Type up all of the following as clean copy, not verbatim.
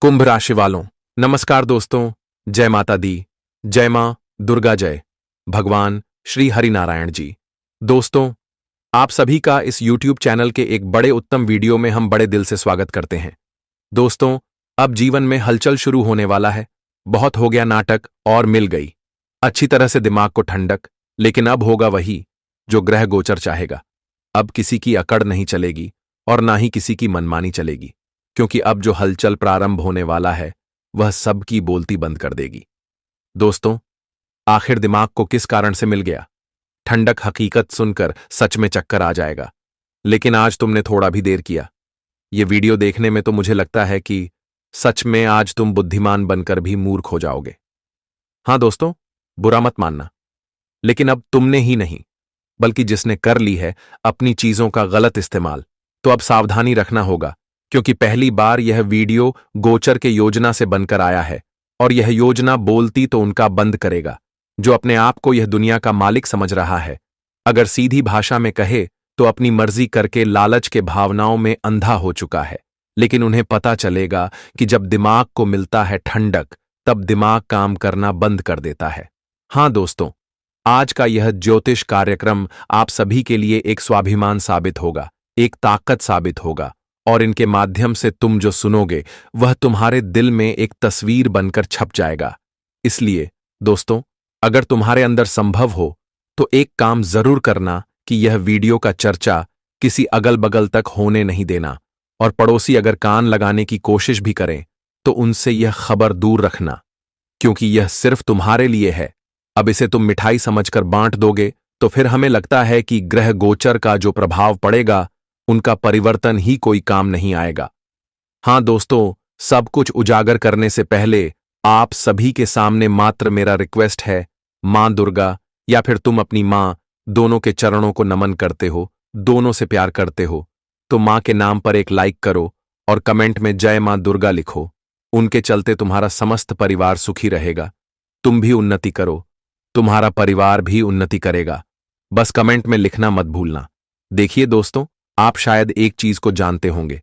कुंभ राशि वालों, नमस्कार दोस्तों। जय माता दी, जय मां दुर्गा, जय भगवान श्री हरिनारायण जी। दोस्तों, आप सभी का इस YouTube चैनल के एक बड़े उत्तम वीडियो में हम बड़े दिल से स्वागत करते हैं। दोस्तों, अब जीवन में हलचल शुरू होने वाला है। बहुत हो गया नाटक और मिल गई अच्छी तरह से दिमाग को ठंडक, लेकिन अब होगा वही जो ग्रह गोचर चाहेगा। अब किसी की अकड़ नहीं चलेगी और ना ही किसी की मनमानी चलेगी, क्योंकि अब जो हलचल प्रारंभ होने वाला है वह सबकी बोलती बंद कर देगी। दोस्तों, आखिर दिमाग को किस कारण से मिल गया? ठंडक हकीकत सुनकर सच में चक्कर आ जाएगा। लेकिन आज तुमने थोड़ा भी देर किया। ये वीडियो देखने में तो मुझे लगता है कि सच में आज तुम बुद्धिमान बनकर भी मूर्ख हो जाओगे। हां दोस्तों, बुरा मत मानना, लेकिन अब तुमने ही नहीं बल्कि जिसने कर ली है अपनी चीजों का गलत इस्तेमाल, तो अब सावधानी रखना होगा, क्योंकि पहली बार यह वीडियो गोचर के योजना से बनकर आया है और यह योजना बोलती तो उनका बंद करेगा जो अपने आप को यह दुनिया का मालिक समझ रहा है। अगर सीधी भाषा में कहे तो अपनी मर्जी करके लालच के भावनाओं में अंधा हो चुका है। लेकिन उन्हें पता चलेगा कि जब दिमाग को मिलता है ठंडक, तब दिमाग काम करना बंद कर देता है। हां दोस्तों, आज का यह ज्योतिष कार्यक्रम आप सभी के लिए एक स्वाभिमान साबित होगा, एक ताकत साबित होगा, और इनके माध्यम से तुम जो सुनोगे वह तुम्हारे दिल में एक तस्वीर बनकर छप जाएगा। इसलिए दोस्तों, अगर तुम्हारे अंदर संभव हो तो एक काम जरूर करना कि यह वीडियो का चर्चा किसी अगल बगल तक होने नहीं देना, और पड़ोसी अगर कान लगाने की कोशिश भी करें तो उनसे यह खबर दूर रखना, क्योंकि यह सिर्फ तुम्हारे लिए है। अब इसे तुम मिठाई समझकर बांट दोगे तो फिर हमें लगता है कि ग्रह गोचर का जो प्रभाव पड़ेगा उनका परिवर्तन ही कोई काम नहीं आएगा। हां दोस्तों, सब कुछ उजागर करने से पहले आप सभी के सामने मात्र मेरा रिक्वेस्ट है, मां दुर्गा या फिर तुम अपनी मां, दोनों के चरणों को नमन करते हो, दोनों से प्यार करते हो, तो मां के नाम पर एक लाइक करो और कमेंट में जय मां दुर्गा लिखो। उनके चलते तुम्हारा समस्त परिवार सुखी रहेगा। तुम भी उन्नति करो, तुम्हारा परिवार भी उन्नति करेगा। बस कमेंट में लिखना मत भूलना। देखिए दोस्तों, आप शायद एक चीज को जानते होंगे,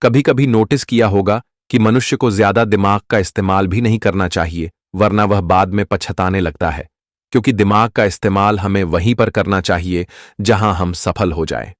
कभी कभी नोटिस किया होगा कि मनुष्य को ज्यादा दिमाग का इस्तेमाल भी नहीं करना चाहिए, वरना वह बाद में पछताने लगता है, क्योंकि दिमाग का इस्तेमाल हमें वहीं पर करना चाहिए जहां हम सफल हो जाएं।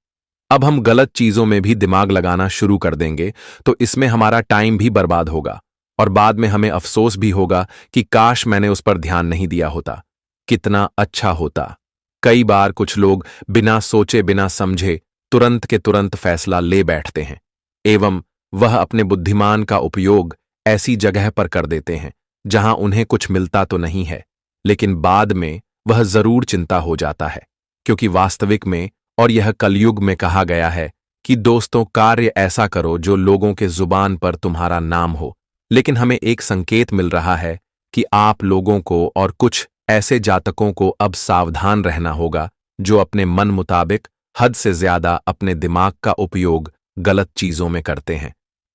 अब हम गलत चीजों में भी दिमाग लगाना शुरू कर देंगे तो इसमें हमारा टाइम भी बर्बाद होगा और बाद में हमें अफसोस भी होगा कि काश मैंने उस पर ध्यान नहीं दिया होता, कितना अच्छा होता। कई बार कुछ लोग बिना सोचे बिना समझे तुरंत के तुरंत फैसला ले बैठते हैं, एवं वह अपने बुद्धिमान का उपयोग ऐसी जगह पर कर देते हैं जहां उन्हें कुछ मिलता तो नहीं है, लेकिन बाद में वह जरूर चिंता हो जाता है, क्योंकि वास्तविक में और यह कलयुग में कहा गया है कि दोस्तों, कार्य ऐसा करो जो लोगों के जुबान पर तुम्हारा नाम हो। लेकिन हमें एक संकेत मिल रहा है कि आप लोगों को और कुछ ऐसे जातकों को अब सावधान रहना होगा जो अपने मन मुताबिक हद से ज्यादा अपने दिमाग का उपयोग गलत चीजों में करते हैं।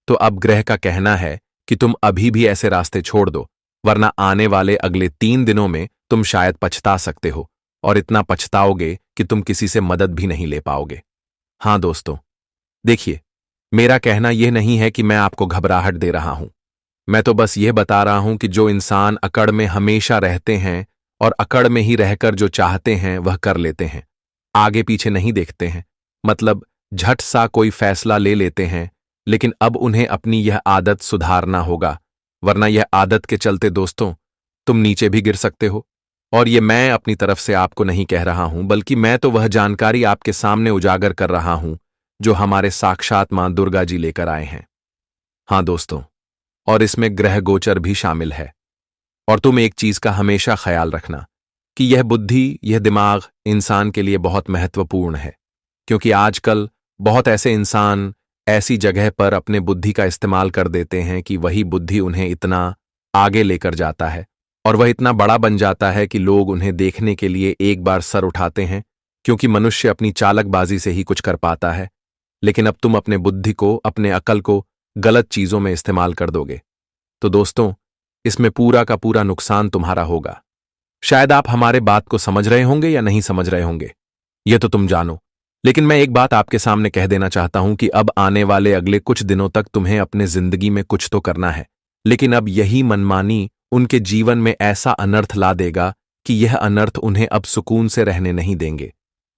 तो अब ग्रह का कहना है कि तुम अभी भी ऐसे रास्ते छोड़ दो, वरना आने वाले अगले 3 दिनों में तुम शायद पछता सकते हो, और इतना पछताओगे कि तुम किसी से मदद भी नहीं ले पाओगे। हां दोस्तों, देखिए, मेरा कहना यह नहीं है कि मैं आपको घबराहट दे रहा हूं। मैं तो बस यह बता रहा हूं कि जो इंसान अकड़ में हमेशा रहते हैं और अकड़ में ही रहकर जो चाहते हैं वह कर लेते हैं, आगे पीछे नहीं देखते हैं, मतलब झट सा कोई फैसला ले लेते हैं, लेकिन अब उन्हें अपनी यह आदत सुधारना होगा, वरना यह आदत के चलते दोस्तों तुम नीचे भी गिर सकते हो। और ये मैं अपनी तरफ से आपको नहीं कह रहा हूं, बल्कि मैं तो वह जानकारी आपके सामने उजागर कर रहा हूं जो हमारे साक्षात मां दुर्गा जी लेकर आए हैं। हां दोस्तों, और इसमें ग्रह गोचर भी शामिल है। और तुम एक चीज का हमेशा ख्याल रखना कि यह बुद्धि, यह दिमाग इंसान के लिए बहुत महत्वपूर्ण है, क्योंकि आजकल बहुत ऐसे इंसान ऐसी जगह पर अपने बुद्धि का इस्तेमाल कर देते हैं कि वही बुद्धि उन्हें इतना आगे लेकर जाता है और वह इतना बड़ा बन जाता है कि लोग उन्हें देखने के लिए एक बार सर उठाते हैं, क्योंकि मनुष्य अपनी चालकबाजी से ही कुछ कर पाता है। लेकिन अब तुम अपने बुद्धि को, अपने अकल को गलत चीजों में इस्तेमाल कर दोगे तो दोस्तों इसमें पूरा का पूरा नुकसान तुम्हारा होगा। शायद आप हमारे बात को समझ रहे होंगे या नहीं समझ रहे होंगे, यह तो तुम जानो, लेकिन मैं एक बात आपके सामने कह देना चाहता हूं कि अब आने वाले अगले कुछ दिनों तक तुम्हें अपने जिंदगी में कुछ तो करना है, लेकिन अब यही मनमानी उनके जीवन में ऐसा अनर्थ ला देगा कि यह अनर्थ उन्हें अब सुकून से रहने नहीं देंगे।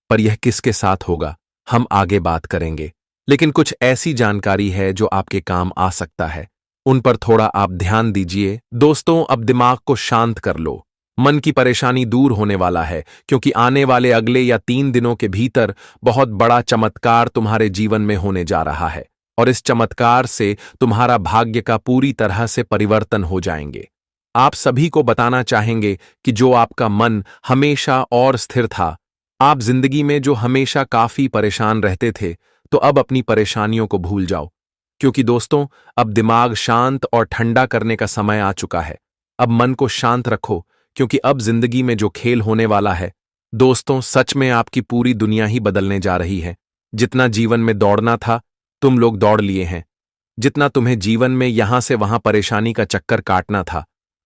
पर यह किसके साथ होगा, हम आगे बात करेंगे। लेकिन कुछ ऐसी जानकारी है जो आपके काम आ सकता है, उन पर थोड़ा आप ध्यान दीजिए। दोस्तों, अब दिमाग को शांत कर लो। मन की परेशानी दूर होने वाला है, क्योंकि आने वाले अगले या 3 दिनों के भीतर बहुत बड़ा चमत्कार तुम्हारे जीवन में होने जा रहा है, और इस चमत्कार से तुम्हारा भाग्य का पूरी तरह से परिवर्तन हो जाएंगे। आप सभी को बताना चाहेंगे कि जो आपका मन हमेशा और स्थिर था, आप जिंदगी में जो हमेशा काफी परेशान रहते थे, तो अब अपनी परेशानियों को भूल जाओ। क्योंकि दोस्तों, अब दिमाग शांत और ठंडा करने का समय आ चुका है। अब मन को शांत रखो, क्योंकि अब जिंदगी में जो खेल होने वाला है, दोस्तों, सच में आपकी पूरी दुनिया ही बदलने जा रही है। जितना जीवन में दौड़ना था, तुम लोग दौड़ लिए हैं। जितना तुम्हें जीवन में यहां से वहां परेशानी का चक्कर काटना था,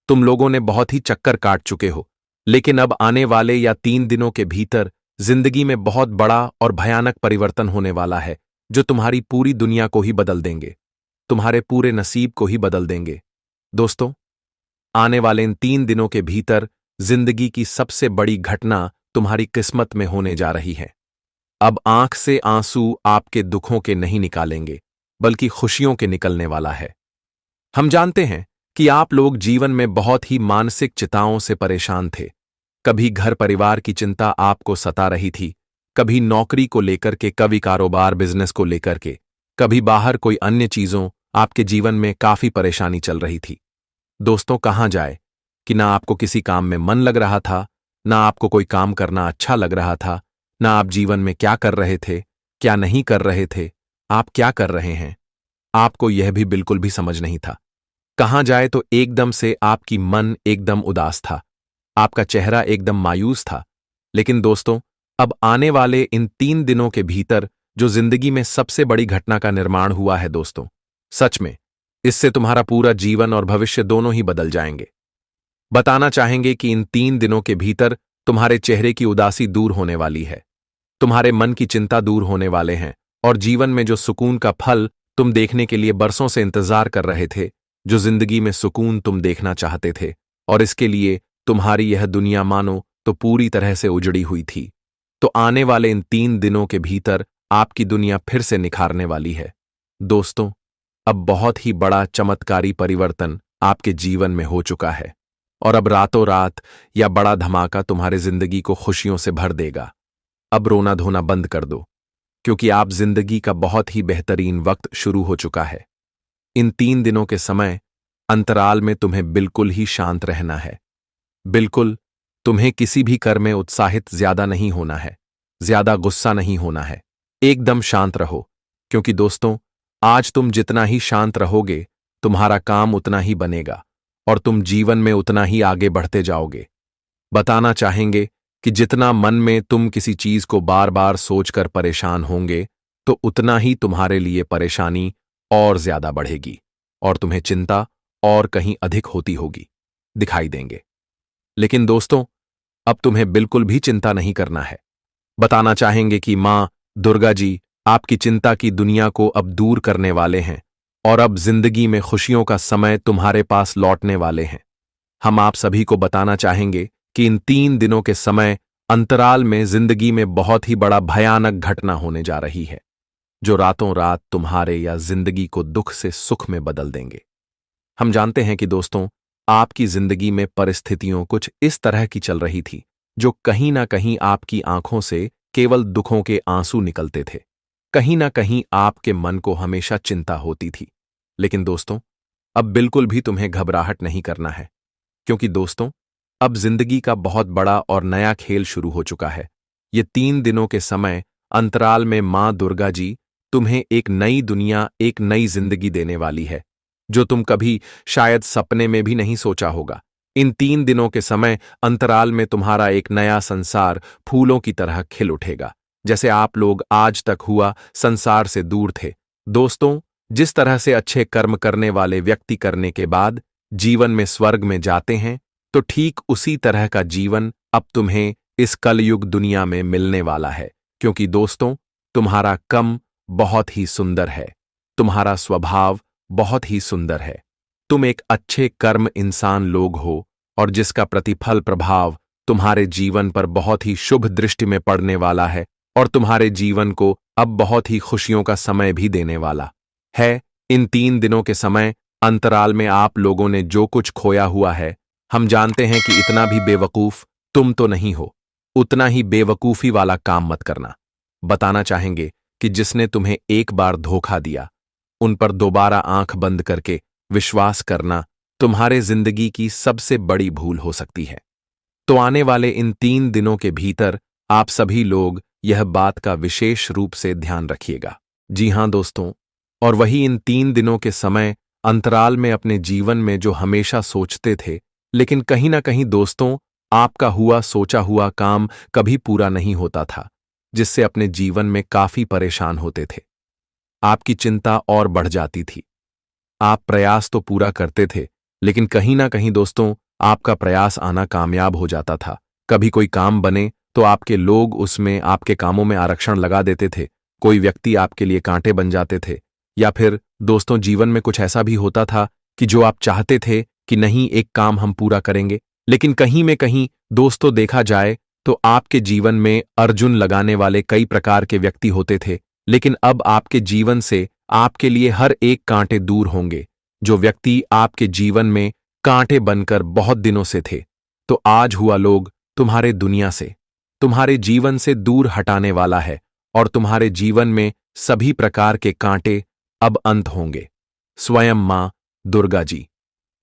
तुम लोगों ने बहुत ही चक्कर काट चुके हो। लेकिन अब आने वाले या 3 दिनों के भीतर जिंदगी में बहुत बड़ा और भयानक परिवर्तन होने वाला है, जो तुम्हारी पूरी दुनिया को ही बदल देंगे, तुम्हारे पूरे नसीब को ही बदल देंगे। दोस्तों, आने वाले इन 3 दिनों के भीतर जिंदगी की सबसे बड़ी घटना तुम्हारी किस्मत में होने जा रही है। अब आंख से आंसू आपके दुखों के नहीं निकालेंगे, बल्कि खुशियों के निकलने वाला है। हम जानते हैं कि आप लोग जीवन में बहुत ही मानसिक चिंताओं से परेशान थे। कभी घर परिवार की चिंता आपको सता रही थी, कभी नौकरी को लेकर के, कभी कारोबार बिजनेस को लेकर के, कभी बाहर कोई अन्य चीजों, आपके जीवन में काफी परेशानी चल रही थी। दोस्तों, कहां जाए कि ना आपको किसी काम में मन लग रहा था, ना आपको कोई काम करना अच्छा लग रहा था, ना आप जीवन में क्या कर रहे थे, क्या नहीं कर रहे थे, आप क्या कर रहे हैं, आपको यह भी बिल्कुल भी समझ नहीं था। कहां जाए तो एकदम से आपकी मन एकदम उदास था, आपका चेहरा एकदम मायूस था। लेकिन दोस्तों, अब आने वाले इन 3 दिनों के भीतर जो जिंदगी में सबसे बड़ी घटना का निर्माण हुआ है दोस्तों, सच में इससे तुम्हारा पूरा जीवन और भविष्य दोनों ही बदल जाएंगे। बताना चाहेंगे कि इन 3 दिनों के भीतर तुम्हारे चेहरे की उदासी दूर होने वाली है, तुम्हारे मन की चिंता दूर होने वाले हैं, और जीवन में जो सुकून का फल तुम देखने के लिए बरसों से इंतजार कर रहे थे, जो जिंदगी में सुकून तुम देखना चाहते थे, और इसके लिए तुम्हारी यह दुनिया मानो तो पूरी तरह से उजड़ी हुई थी, तो आने वाले इन 3 दिनों के भीतर आपकी दुनिया फिर से निखारने वाली है। दोस्तों, अब बहुत ही बड़ा चमत्कारी परिवर्तन आपके जीवन में हो चुका है, और अब रातों रात या बड़ा धमाका तुम्हारे जिंदगी को खुशियों से भर देगा। अब रोना धोना बंद कर दो, क्योंकि आप जिंदगी का बहुत ही बेहतरीन वक्त शुरू हो चुका है। इन 3 दिनों के समय अंतराल में तुम्हें बिल्कुल ही शांत रहना है। बिल्कुल, तुम्हें किसी भी कर में उत्साहित ज्यादा नहीं होना है, ज्यादा गुस्सा नहीं होना है, एकदम शांत रहो। क्योंकि दोस्तों, आज तुम जितना ही शांत रहोगे, तुम्हारा काम उतना ही बनेगा, और तुम जीवन में उतना ही आगे बढ़ते जाओगे। बताना चाहेंगे कि जितना मन में तुम किसी चीज को बार बार सोचकर परेशान होंगे, तो उतना ही तुम्हारे लिए परेशानी और ज्यादा बढ़ेगी, और तुम्हें चिंता और कहीं अधिक होती होगी दिखाई देंगे। लेकिन दोस्तों, अब तुम्हें बिल्कुल भी चिंता नहीं करना है। बताना चाहेंगे कि मां दुर्गा जी आपकी चिंता की दुनिया को अब दूर करने वाले हैं, और अब जिंदगी में खुशियों का समय तुम्हारे पास लौटने वाले हैं। हम आप सभी को बताना चाहेंगे कि इन 3 दिनों के समय अंतराल में जिंदगी में बहुत ही बड़ा भयानक घटना होने जा रही है, जो रातों रात तुम्हारे या जिंदगी को दुख से सुख में बदल देंगे। हम जानते हैं कि दोस्तों, आपकी जिंदगी में परिस्थितियों कुछ इस तरह की चल रही थी, जो कहीं ना कहीं आपकी आंखों से केवल दुखों के आंसू निकलते थे। कहीं ना कहीं आपके मन को हमेशा चिंता होती थी। लेकिन दोस्तों, अब बिल्कुल भी तुम्हें घबराहट नहीं करना है, क्योंकि दोस्तों, अब जिंदगी का बहुत बड़ा और नया खेल शुरू हो चुका है। ये 3 दिनों के समय अंतराल में मां दुर्गा जी तुम्हें एक नई दुनिया, एक नई जिंदगी देने वाली है, जो तुम कभी शायद सपने में भी नहीं सोचा होगा। इन 3 दिनों के समय अंतराल में तुम्हारा एक नया संसार फूलों की तरह खिल उठेगा, जैसे आप लोग आज तक हुआ संसार से दूर थे। दोस्तों, जिस तरह से अच्छे कर्म करने वाले व्यक्ति करने के बाद जीवन में स्वर्ग में जाते हैं, तो ठीक उसी तरह का जीवन अब तुम्हें इस कलयुग दुनिया में मिलने वाला है। क्योंकि दोस्तों, तुम्हारा कर्म बहुत ही सुंदर है, तुम्हारा स्वभाव बहुत ही सुंदर है, तुम एक अच्छे कर्म इंसान लोग हो और जिसका प्रतिफल प्रभाव तुम्हारे जीवन पर बहुत ही शुभ दृष्टि में पड़ने वाला है और तुम्हारे जीवन को अब बहुत ही खुशियों का समय भी देने वाला है। इन 3 दिनों के समय अंतराल में आप लोगों ने जो कुछ खोया हुआ है, हम जानते हैं कि इतना भी बेवकूफ तुम तो नहीं हो। उतना ही बेवकूफी वाला काम मत करना। बताना चाहेंगे कि जिसने तुम्हें एक बार धोखा दिया, उन पर दोबारा आंख बंद करके विश्वास करना तुम्हारे जिंदगी की सबसे बड़ी भूल हो सकती है। तो आने वाले इन 3 दिनों के भीतर आप सभी लोग यह बात का विशेष रूप से ध्यान रखिएगा। जी हां दोस्तों, और वही इन 3 दिनों के समय अंतराल में अपने जीवन में जो हमेशा सोचते थे, लेकिन कहीं ना कहीं दोस्तों आपका हुआ सोचा हुआ काम कभी पूरा नहीं होता था, जिससे अपने जीवन में काफी परेशान होते थे। आपकी चिंता और बढ़ जाती थी। आप प्रयास तो पूरा करते थे, लेकिन कहीं ना कहीं दोस्तों आपका प्रयास आना कामयाब हो जाता था। कभी कोई काम बने तो आपके लोग उसमें आपके कामों में आरक्षण लगा देते थे। कोई व्यक्ति आपके लिए कांटे बन जाते थे, या फिर दोस्तों जीवन में कुछ ऐसा भी होता था कि जो आप चाहते थे कि नहीं एक काम हम पूरा करेंगे, लेकिन कहीं में कहीं दोस्तों देखा जाए तो आपके जीवन में अर्जुन लगाने वाले कई प्रकार के व्यक्ति होते थे। लेकिन अब आपके जीवन से आपके लिए हर एक कांटे दूर होंगे। जो व्यक्ति आपके जीवन में कांटे बनकर बहुत दिनों से थे, तो आज हुआ लोग तुम्हारे दुनिया से, तुम्हारे जीवन से दूर हटाने वाला है और तुम्हारे जीवन में सभी प्रकार के कांटे अब अंत होंगे। स्वयं मां दुर्गा जी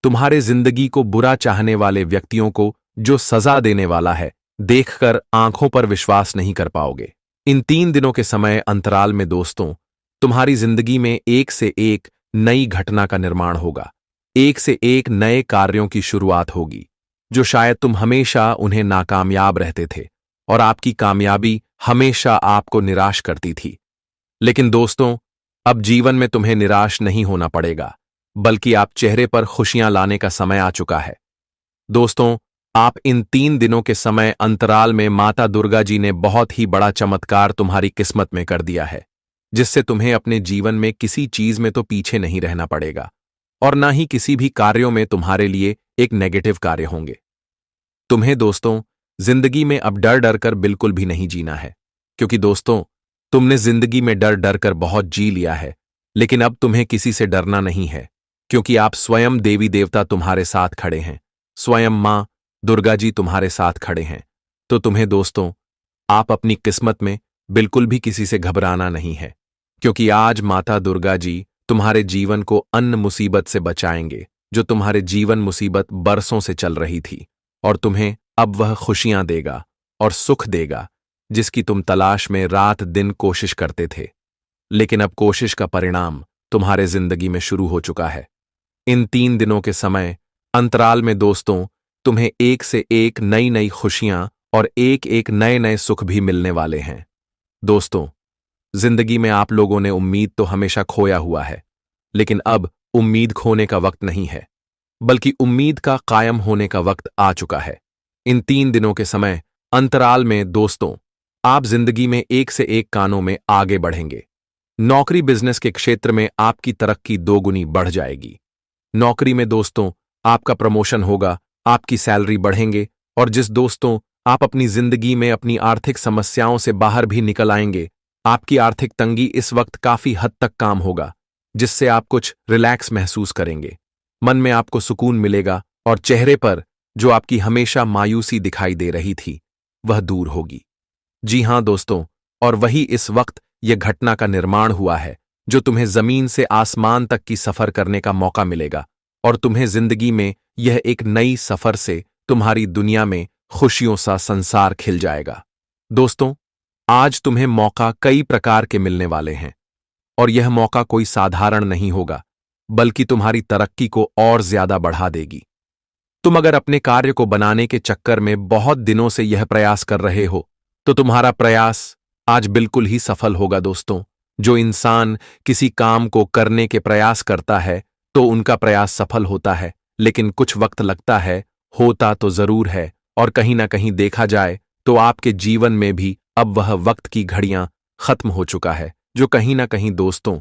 तुम्हारे जिंदगी को बुरा चाहने वाले व्यक्तियों को जो सजा देने वाला है, देखकर आंखों पर विश्वास नहीं कर पाओगे। इन 3 दिनों के समय अंतराल में दोस्तों तुम्हारी जिंदगी में एक से एक नई घटना का निर्माण होगा। एक से एक नए कार्यों की शुरुआत होगी, जो शायद तुम हमेशा उन्हें नाकामयाब रहते थे और आपकी कामयाबी हमेशा आपको निराश करती थी। लेकिन दोस्तों अब जीवन में तुम्हें निराश नहीं होना पड़ेगा, बल्कि आप चेहरे पर खुशियां लाने का समय आ चुका है। दोस्तों आप इन 3 दिनों के समय अंतराल में माता दुर्गा जी ने बहुत ही बड़ा चमत्कार तुम्हारी किस्मत में कर दिया है, जिससे तुम्हें अपने जीवन में किसी चीज में तो पीछे नहीं रहना पड़ेगा और ना ही किसी भी कार्यों में तुम्हारे लिए एक नेगेटिव कार्य होंगे। तुम्हें दोस्तों जिंदगी में अब डर डर कर बिल्कुल भी नहीं जीना है, क्योंकि दोस्तों तुमने जिंदगी में डर डर कर बहुत जी लिया है। लेकिन अब तुम्हें किसी से डरना नहीं है, क्योंकि आप स्वयं देवी देवता तुम्हारे साथ खड़े हैं, स्वयं मां दुर्गा जी तुम्हारे साथ खड़े हैं। तो तुम्हें दोस्तों आप अपनी किस्मत में बिल्कुल भी किसी से घबराना नहीं है, क्योंकि आज माता दुर्गा जी तुम्हारे जीवन को अन्न मुसीबत से बचाएंगे, जो तुम्हारे जीवन मुसीबत बरसों से चल रही थी, और तुम्हें अब वह खुशियां देगा और सुख देगा जिसकी तुम तलाश में रात दिन कोशिश करते थे। लेकिन अब कोशिश का परिणाम तुम्हारे जिंदगी में शुरू हो चुका है। इन 3 दिनों के समय अंतराल में दोस्तों तुम्हें एक से एक नई नई खुशियां और एक एक नए नए सुख भी मिलने वाले हैं। दोस्तों जिंदगी में आप लोगों ने उम्मीद तो हमेशा खोया हुआ है, लेकिन अब उम्मीद खोने का वक्त नहीं है, बल्कि उम्मीद का कायम होने का वक्त आ चुका है। इन 3 दिनों के समय अंतराल में दोस्तों आप जिंदगी में एक से एक कानों में आगे बढ़ेंगे। नौकरी बिजनेस के क्षेत्र में आपकी तरक्की 2 गुनी बढ़ जाएगी। नौकरी में दोस्तों आपका प्रमोशन होगा, आपकी सैलरी बढ़ेंगे, और जिस दोस्तों आप अपनी जिंदगी में अपनी आर्थिक समस्याओं से बाहर भी निकल आएंगे, आपकी आर्थिक तंगी इस वक्त काफी हद तक काम होगा, जिससे आप कुछ रिलैक्स महसूस करेंगे। मन में आपको सुकून मिलेगा और चेहरे पर जो आपकी हमेशा मायूसी दिखाई दे रही थी वह दूर होगी। जी हां दोस्तों, और वही इस वक्त यह घटना का निर्माण हुआ है जो तुम्हें जमीन से आसमान तक की सफर करने का मौका मिलेगा, और तुम्हें जिंदगी में यह एक नई सफर से तुम्हारी दुनिया में खुशियों सा संसार खिल जाएगा। दोस्तों आज तुम्हें मौका कई प्रकार के मिलने वाले हैं, और यह मौका कोई साधारण नहीं होगा, बल्कि तुम्हारी तरक्की को और ज्यादा बढ़ा देगी। तुम अगर अपने कार्य को बनाने के चक्कर में बहुत दिनों से यह प्रयास कर रहे हो, तो तुम्हारा प्रयास आज बिल्कुल ही सफल होगा। दोस्तों जो इंसान किसी काम को करने के प्रयास करता है तो उनका प्रयास सफल होता है, लेकिन कुछ वक्त लगता है, होता तो जरूर है, और कहीं ना कहीं देखा जाए तो आपके जीवन में भी अब वह वक्त की घड़ियां खत्म हो चुका है, जो कहीं ना कहीं दोस्तों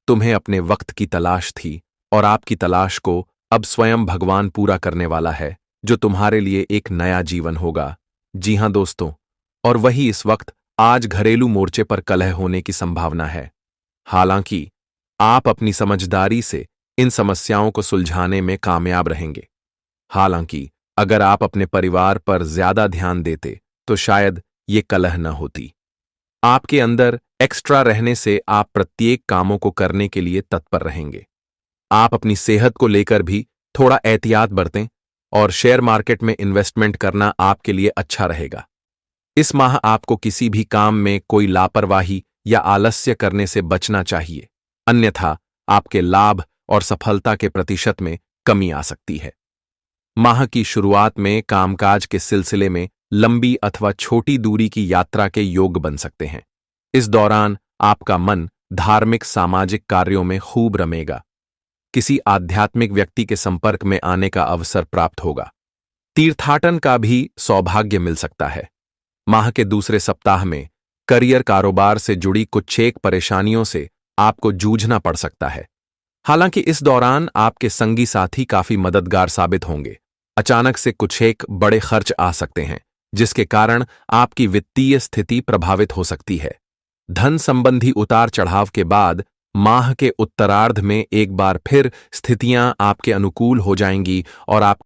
तुम्हें अपने वक्त की तलाश थी, और आपकी तलाश को अब स्वयं भगवान पूरा करने वाला है, जो तुम्हारे लिए एक नया जीवन होगा। जी हां दोस्तों, और वही इस वक्त आज घरेलू मोर्चे पर कलह होने की संभावना है। हालांकि आप अपनी समझदारी से इन समस्याओं को सुलझाने में कामयाब रहेंगे। हालांकि अगर आप अपने परिवार पर ज्यादा ध्यान देते तो शायद ये कलह न होती। आपके अंदर एक्स्ट्रा रहने से आप प्रत्येक कामों को करने के लिए तत्पर रहेंगे। आप अपनी सेहत को लेकर भी थोड़ा एहतियात बरतें और शेयर मार्केट में इन्वेस्टमेंट करना आपके लिए अच्छा रहेगा। इस माह आपको किसी भी काम में कोई लापरवाही या आलस्य करने से बचना चाहिए, अन्यथा आपके लाभ और सफलता के प्रतिशत में कमी आ सकती है। माह की शुरुआत में कामकाज के सिलसिले में लंबी अथवा छोटी दूरी की यात्रा के योग बन सकते हैं। इस दौरान आपका मन धार्मिक सामाजिक कार्यों में खूब रमेगा। किसी आध्यात्मिक व्यक्ति के संपर्क में आने का अवसर प्राप्त होगा। तीर्थाटन का भी सौभाग्य मिल सकता है। माह के दूसरे सप्ताह में करियर कारोबार से जुड़ी कुछ एक परेशानियों से आपको जूझना पड़ सकता है। हालांकि इस दौरान आपके संगी साथी काफी मददगार साबित होंगे। अचानक से कुछ एक बड़े खर्च आ सकते हैं, जिसके कारण आपकी वित्तीय स्थिति प्रभावित हो सकती है। धन संबंधी उतार चढ़ाव के बाद माह के उत्तरार्ध में एक बार फिर स्थितियां आपके अनुकूल हो जाएंगी और आप